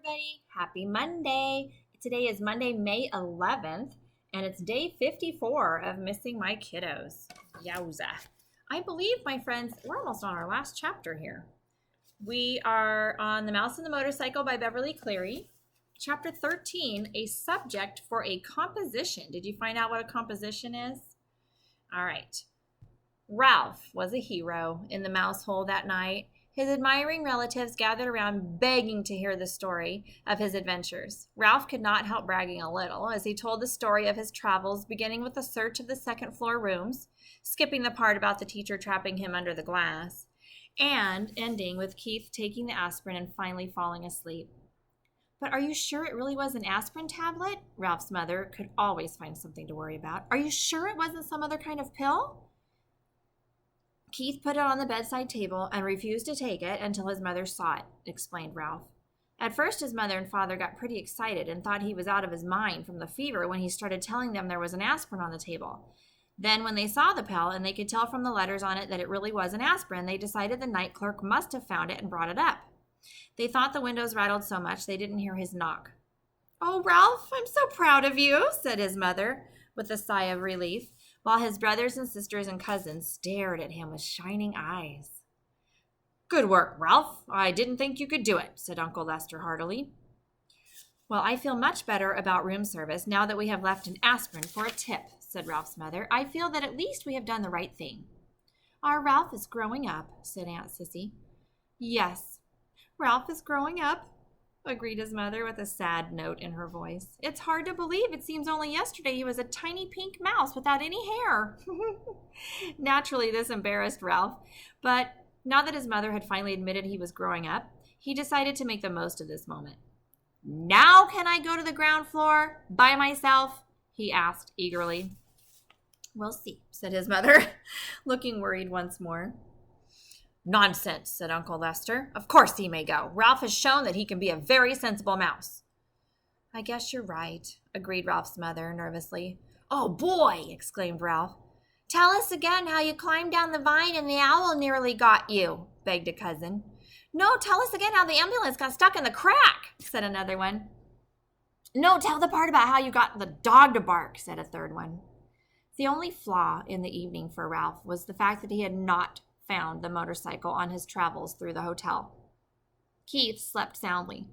everybody. Happy Monday. Today is Monday, May 11th, and it's day 54 of Missing My Kiddos. Yowza. I believe, my friends, we're almost on our last chapter here. We are on The Mouse and the Motorcycle by Beverly Cleary. Chapter 13, a subject for a composition. Did you find out what a composition is? All right. Ralph was a hero in the mouse hole that night. His admiring relatives gathered around begging to hear the story of his adventures. Ralph could not help bragging a little as he told the story of his travels, beginning with the search of the second-floor rooms, skipping the part about the teacher trapping him under the glass, and ending with Keith taking the aspirin and finally falling asleep. "But are you sure it really was an aspirin tablet?" Ralph's mother could always find something to worry about. "Are you sure it wasn't some other kind of pill?" Keith put it on the bedside table and refused to take it until his mother saw it, explained Ralph. At first, his mother and father got pretty excited and thought he was out of his mind from the fever when he started telling them there was an aspirin on the table. Then, when they saw the pill and they could tell from the letters on it that it really was an aspirin, they decided the night clerk must have found it and brought it up. They thought the windows rattled so much they didn't hear his knock. "Oh, Ralph, I'm so proud of you," said his mother with a sigh of relief, while his brothers and sisters and cousins stared at him with shining eyes. "Good work, Ralph. I didn't think you could do it," said Uncle Lester heartily. "Well, I feel much better about room service now that we have left an aspirin for a tip," said Ralph's mother. "I feel that at least we have done the right thing." "Our Ralph is growing up," said Aunt Sissy. "Yes, Ralph is growing up," agreed his mother with a sad note in her voice. "It's hard to believe. It seems only yesterday he was a tiny pink mouse without any hair." Naturally, this embarrassed Ralph, but now that his mother had finally admitted he was growing up, he decided to make the most of this moment. "Now can I go to the ground floor by myself?" he asked eagerly. "We'll see," said his mother, looking worried once more. "Nonsense," said Uncle Lester. "Of course he may go. Ralph has shown that he can be a very sensible mouse." "I guess you're right," agreed Ralph's mother nervously. "Oh, boy!" exclaimed Ralph. "Tell us again how you climbed down the vine and the owl nearly got you," begged a cousin. "No, tell us again how the ambulance got stuck in the crack," said another one. "No, tell the part about how you got the dog to bark," said a third one. The only flaw in the evening for Ralph was the fact that he had not found the motorcycle on his travels through the hotel. Keith slept soundly,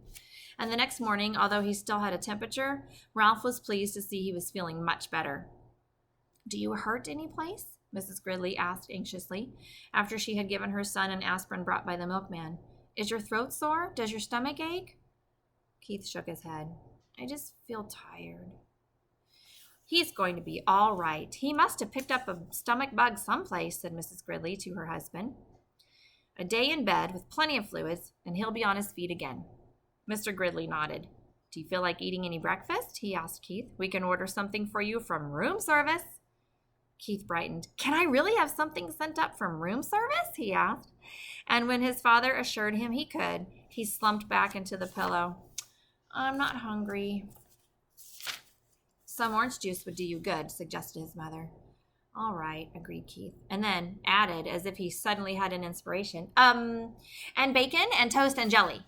and the next morning, although he still had a temperature, Ralph was pleased to see he was feeling much better. "Do you hurt any place?" Mrs. Gridley asked anxiously, after she had given her son an aspirin brought by the milkman. "Is your throat sore? Does your stomach ache?" Keith shook his head. "I just feel tired." "He's going to be all right. He must have picked up a stomach bug someplace," said Mrs. Gridley to her husband. "A day in bed with plenty of fluids, and he'll be on his feet again." Mr. Gridley nodded. "Do you feel like eating any breakfast?" he asked Keith. "We can order something for you from room service." Keith brightened. "Can I really have something sent up from room service?" he asked. And when his father assured him he could, he slumped back into the pillow. "I'm not hungry." "Some orange juice would do you good," suggested his mother. "All right," agreed Keith, and then added, as if he suddenly had an inspiration, and bacon and toast and jelly."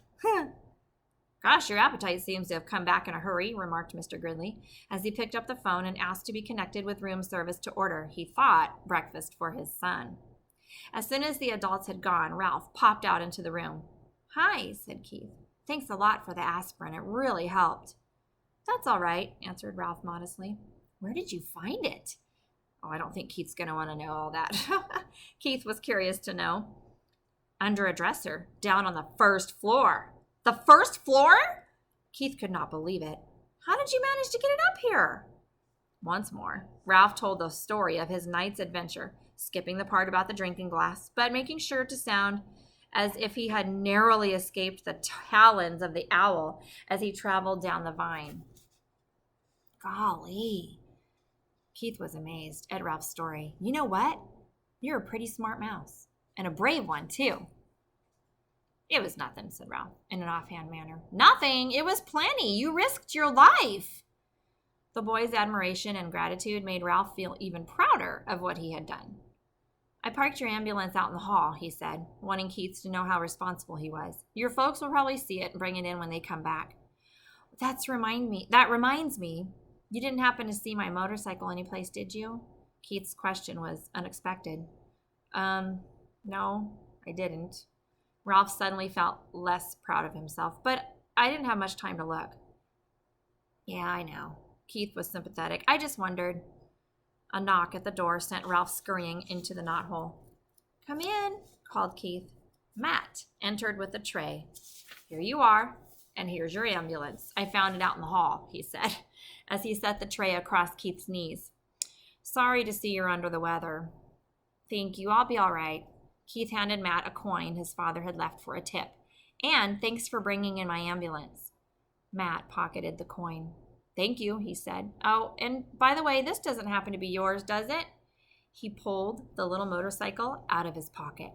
"Gosh, your appetite seems to have come back in a hurry," remarked Mr. Gridley, as he picked up the phone and asked to be connected with room service to order, he thought, breakfast for his son. As soon as the adults had gone, Ralph popped out into the room. "Hi," said Keith. "Thanks a lot for the aspirin. It really helped." "That's all right," answered Ralph modestly. "Where did you find it?" "Oh, I don't think Keith's going to want to know all that." Keith was curious to know. "Under a dresser, down on the first floor." "The first floor?" Keith could not believe it. "How did you manage to get it up here?" Once more, Ralph told the story of his night's adventure, skipping the part about the drinking glass, but making sure to sound as if he had narrowly escaped the talons of the owl as he traveled down the vine. "Golly." Keith was amazed at Ralph's story. "You know what? You're a pretty smart mouse, and a brave one, too." "It was nothing," said Ralph in an offhand manner. "Nothing? It was plenty. You risked your life." The boy's admiration and gratitude made Ralph feel even prouder of what he had done. I parked your ambulance out in the hall, he said, wanting Keith to know how responsible he was. Your folks will probably see it and bring it in when they come back. That reminds me, you didn't happen to see my motorcycle anyplace, did you? Keith's question was unexpected. No, I didn't. Ralph suddenly felt less proud of himself, but I didn't have much time to look. Yeah, I know. Keith was sympathetic. I just wondered. A knock at the door sent Ralph scurrying into the knothole. Come in, called Keith. Matt entered with a tray. Here you are, and here's your ambulance. I found it out in the hall, he said, as he set the tray across Keith's knees. Sorry to see you're under the weather. Thank you, I'll be all right. Keith handed Matt a coin his father had left for a tip. And thanks for bringing in my ambulance. Matt pocketed the coin. Thank you, he said. Oh, and by the way, this doesn't happen to be yours, does it? He pulled the little motorcycle out of his pocket.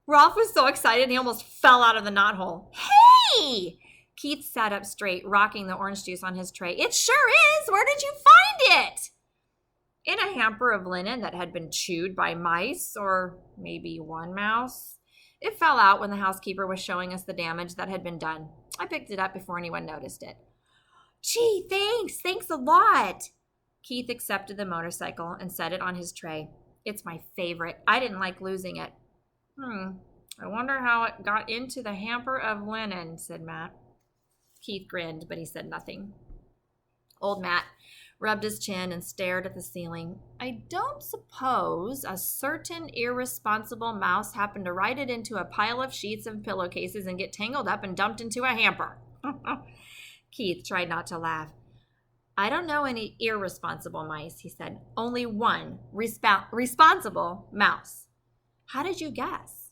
Ralph was so excited he almost fell out of the knothole. Hey! Keith sat up straight, rocking the orange juice on his tray. It sure is! Where did you find it? In a hamper of linen that had been chewed by mice, or maybe one mouse. It fell out when the housekeeper was showing us the damage that had been done. I picked it up before anyone noticed it. Gee, thanks a lot. Keith accepted the motorcycle and set it on his tray. It's my favorite. I didn't like losing it. I wonder how it got into the hamper of linen, said Matt. Keith grinned, but he said nothing. Old Matt rubbed his chin and stared at the ceiling. I don't suppose a certain irresponsible mouse happened to ride it into a pile of sheets and pillowcases and get tangled up and dumped into a hamper. Keith tried not to laugh. I don't know any irresponsible mice, he said. Only one responsible mouse. How did you guess?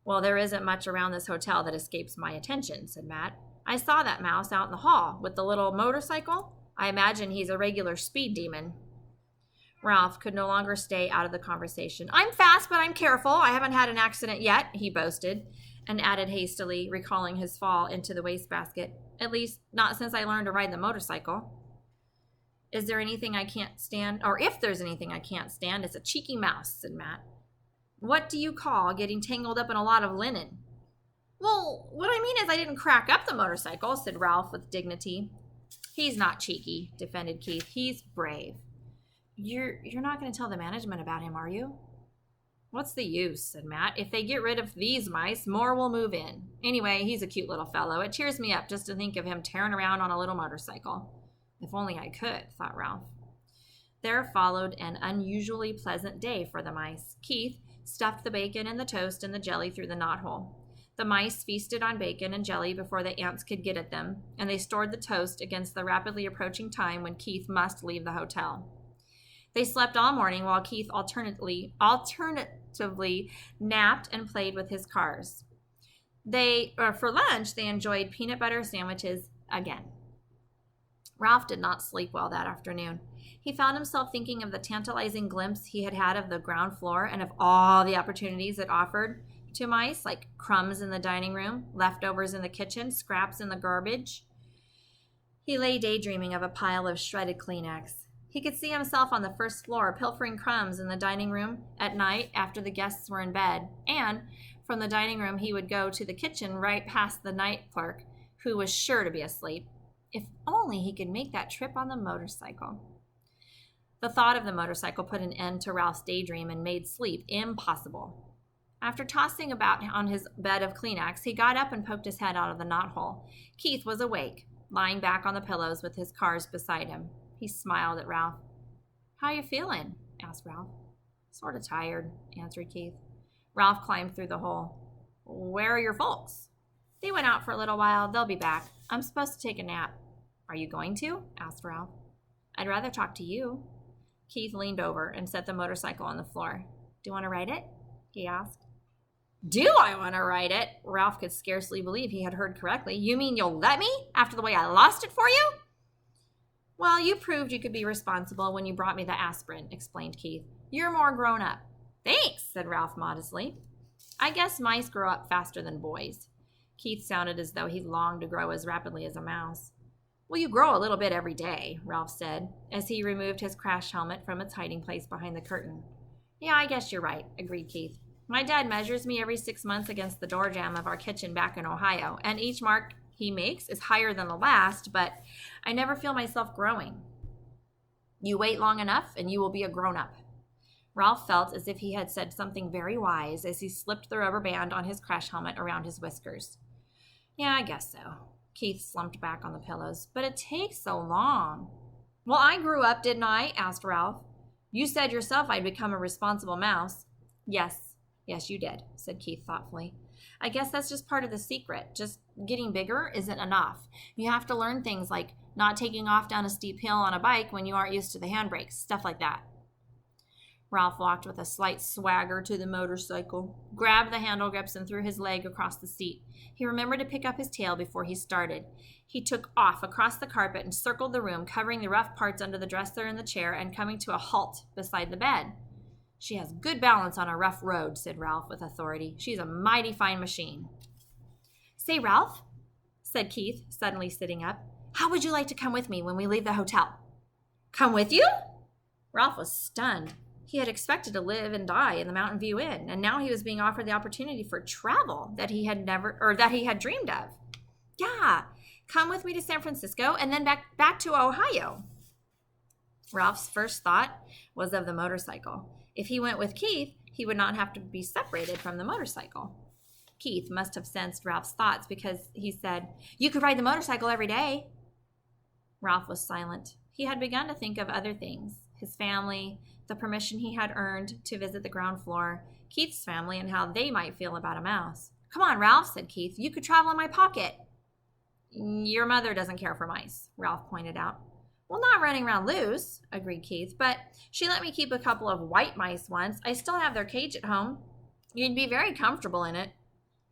Well, there isn't much around this hotel that escapes my attention, said Matt. I saw that mouse out in the hall with the little motorcycle. I imagine he's a regular speed demon. Ralph could no longer stay out of the conversation. I'm fast, but I'm careful. I haven't had an accident yet, he boasted, and added hastily, recalling his fall into the wastebasket. At least, not since I learned to ride the motorcycle. Is there anything I can't stand? Or if there's anything I can't stand, it's a cheeky mouse, said Matt. What do you call getting tangled up in a lot of linen? Well, what I mean is I didn't crack up the motorcycle, said Ralph with dignity. He's not cheeky, defended Keith. He's brave. You're not going to tell the management about him, are you? What's the use, said Matt. If they get rid of these mice, more will move in. Anyway, he's a cute little fellow. It cheers me up just to think of him tearing around on a little motorcycle. If only I could, thought Ralph. There followed an unusually pleasant day for the mice. Keith stuffed the bacon and the toast and the jelly through the knothole. The mice feasted on bacon and jelly before the ants could get at them, and they stored the toast against the rapidly approaching time when Keith must leave the hotel. They slept all morning while Keith alternatively napped and played with his cars. For lunch, they enjoyed peanut butter sandwiches again. Ralph did not sleep well that afternoon. He found himself thinking of the tantalizing glimpse he had had of the ground floor and of all the opportunities it offered to mice, like crumbs in the dining room, leftovers in the kitchen, scraps in the garbage. He lay daydreaming of a pile of shredded Kleenex. He could see himself on the first floor pilfering crumbs in the dining room at night after the guests were in bed, and from the dining room he would go to the kitchen right past the night clerk, who was sure to be asleep. If only he could make that trip on the motorcycle. The thought of the motorcycle put an end to Ralph's daydream and made sleep impossible. After tossing about on his bed of Kleenex, he got up and poked his head out of the knothole. Keith was awake, lying back on the pillows with his cars beside him. He smiled at Ralph. How you feeling? Asked Ralph. Sort of tired, answered Keith. Ralph climbed through the hole. Where are your folks? They went out for a little while. They'll be back. I'm supposed to take a nap. Are you going to? Asked Ralph. I'd rather talk to you. Keith leaned over and set the motorcycle on the floor. Do you want to ride it? He asked. Do I want to ride it? Ralph could scarcely believe he had heard correctly. You mean you'll let me after the way I lost it for you? Well, you proved you could be responsible when you brought me the aspirin, explained Keith. You're more grown up. Thanks, said Ralph modestly. I guess mice grow up faster than boys. Keith sounded as though he longed to grow as rapidly as a mouse. Well, you grow a little bit every day, Ralph said, as he removed his crash helmet from its hiding place behind the curtain. Yeah, I guess you're right, agreed Keith. My dad measures me every 6 months against the door jamb of our kitchen back in Ohio, and each mark he makes is higher than the last, but I never feel myself growing. You wait long enough and you will be a grown-up. Ralph felt as if he had said something very wise as he slipped the rubber band on his crash helmet around his whiskers. Yeah, I guess so. Keith slumped back on the pillows. But it takes so long. Well, I grew up, didn't I? Asked Ralph. You said yourself I'd become a responsible mouse. Yes, you did, said Keith thoughtfully. I guess that's just part of the secret. Just getting bigger isn't enough. You have to learn things like not taking off down a steep hill on a bike when you aren't used to the handbrakes, stuff like that. Ralph walked with a slight swagger to the motorcycle, grabbed the handle grips, and threw his leg across the seat. He remembered to pick up his tail before he started. He took off across the carpet and circled the room, covering the rough parts under the dresser and the chair and coming to a halt beside the bed. She has good balance on a rough road, said Ralph with authority. She's a mighty fine machine. Say, Ralph, said Keith, suddenly sitting up, how would you like to come with me when we leave the hotel? Come with you? Ralph was stunned. He had expected to live and die in the Mountain View Inn, and now he was being offered the opportunity for travel that he had dreamed of. Yeah, come with me to San Francisco and then back to Ohio. Ralph's first thought was of the motorcycle. If he went with Keith, he would not have to be separated from the motorcycle. Keith must have sensed Ralph's thoughts because he said, You could ride the motorcycle every day. Ralph was silent. He had begun to think of other things, his family, the permission he had earned to visit the ground floor, Keith's family, and how they might feel about a mouse. Come on, Ralph, said Keith. You could travel in my pocket. Your mother doesn't care for mice, Ralph pointed out. Well, not running around loose, agreed Keith, but she let me keep a couple of white mice once. I still have their cage at home. You'd be very comfortable in it.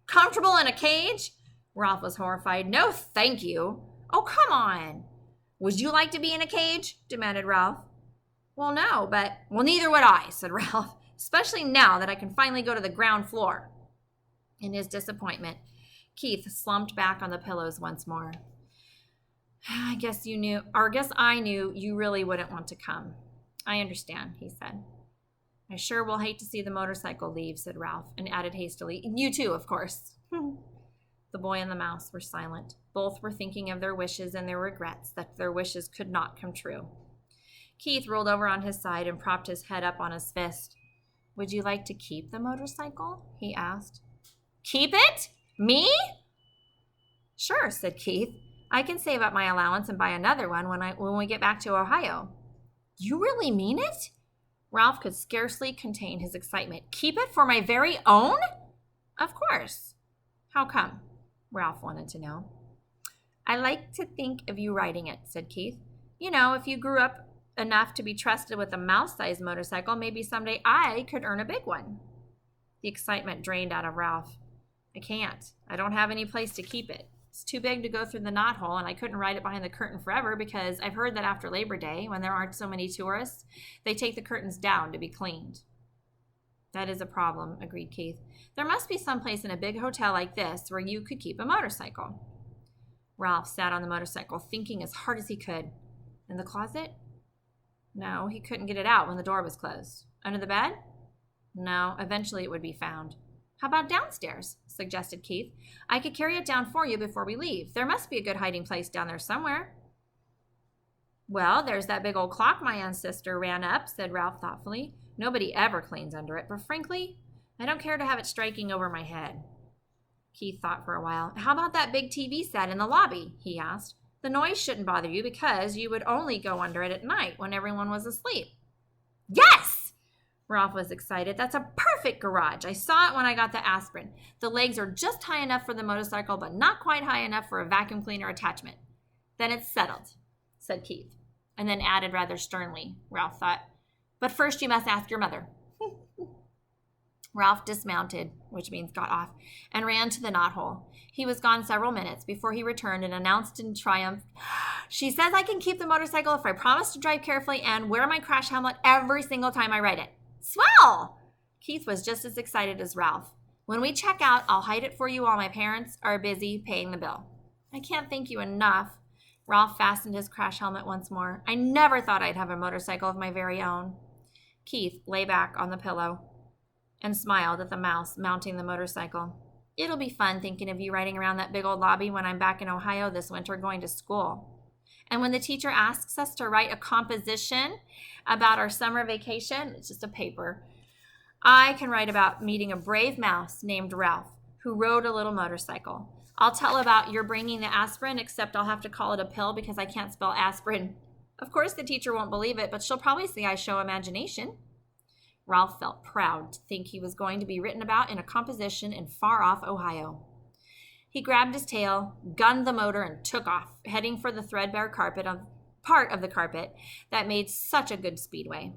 Comfortable in a cage? Ralph was horrified. No, thank you. Oh, come on. Would you like to be in a cage? Demanded Ralph. Well, no, but... Well, neither would I, said Ralph, especially now that I can finally go to the ground floor. In his disappointment, Keith slumped back on the pillows once more. I guess I knew you really wouldn't want to come. I understand, he said. I sure will hate to see the motorcycle leave, said Ralph, and added hastily, you too, of course. The boy and the mouse were silent. Both were thinking of their wishes and their regrets that their wishes could not come true. Keith rolled over on his side and propped his head up on his fist. Would you like to keep the motorcycle? He asked. Keep it? Me? Sure, said Keith. I can save up my allowance and buy another one when we get back to Ohio. You really mean it? Ralph could scarcely contain his excitement. Keep it for my very own? Of course. How come? Ralph wanted to know. I like to think of you riding it, said Keith. You know, if you grew up enough to be trusted with a mouse-sized motorcycle, maybe someday I could earn a big one. The excitement drained out of Ralph. I can't. I don't have any place to keep it. It's too big to go through the knothole, and I couldn't ride it behind the curtain forever because I've heard that after Labor Day, when there aren't so many tourists, they take the curtains down to be cleaned. That is a problem, agreed Keith. There must be some place in a big hotel like this where you could keep a motorcycle. Ralph sat on the motorcycle, thinking as hard as he could. In the closet? No, he couldn't get it out when the door was closed. Under the bed? No, eventually it would be found. How about downstairs? Suggested Keith. I could carry it down for you before we leave. There must be a good hiding place down there somewhere. Well, there's that big old clock my ancestor ran up, said Ralph thoughtfully. Nobody ever cleans under it, but frankly, I don't care to have it striking over my head. Keith thought for a while. How about that big TV set in the lobby? He asked. The noise shouldn't bother you because you would only go under it at night when everyone was asleep. Yes! Ralph was excited. That's a perfect garage. I saw it when I got the aspirin. The legs are just high enough for the motorcycle, but not quite high enough for a vacuum cleaner attachment. Then it's settled, said Keith, and then added rather sternly, Ralph thought. But first you must ask your mother. Ralph dismounted, which means got off, and ran to the knothole. He was gone several minutes before he returned and announced in triumph, She says I can keep the motorcycle if I promise to drive carefully and wear my crash helmet every single time I ride it. Swell! Keith was just as excited as Ralph. When we check out, I'll hide it for you while my parents are busy paying the bill. I can't thank you enough. Ralph fastened his crash helmet once more. I never thought I'd have a motorcycle of my very own. Keith lay back on the pillow and smiled at the mouse mounting the motorcycle. It'll be fun thinking of you riding around that big old lobby when I'm back in Ohio this winter going to school. And when the teacher asks us to write a composition about our summer vacation, it's just a paper, I can write about meeting a brave mouse named Ralph who rode a little motorcycle. I'll tell about your bringing the aspirin, except I'll have to call it a pill because I can't spell aspirin. Of course, the teacher won't believe it, but she'll probably say I show imagination. Ralph felt proud to think he was going to be written about in a composition in far-off Ohio. He grabbed his tail, gunned the motor, and took off, heading for the threadbare part of the carpet that made such a good speedway.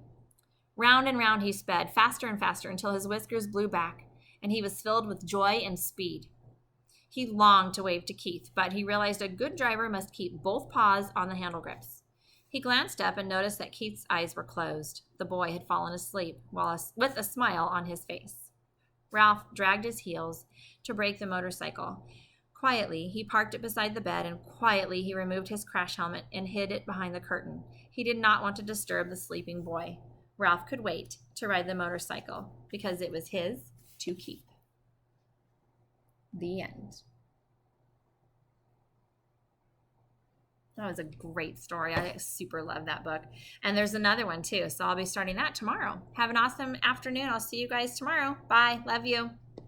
Round and round he sped, faster and faster, until his whiskers blew back, and he was filled with joy and speed. He longed to wave to Keith, but he realized a good driver must keep both paws on the handle grips. He glanced up and noticed that Keith's eyes were closed. The boy had fallen asleep with a smile on his face. Ralph dragged his heels to brake the motorcycle. Quietly, he parked it beside the bed, and quietly he removed his crash helmet and hid it behind the curtain. He did not want to disturb the sleeping boy. Ralph could wait to ride the motorcycle because it was his to keep. The end. That was a great story. I super love that book. And there's another one too, so I'll be starting that tomorrow. Have an awesome afternoon. I'll see you guys tomorrow. Bye. Love you.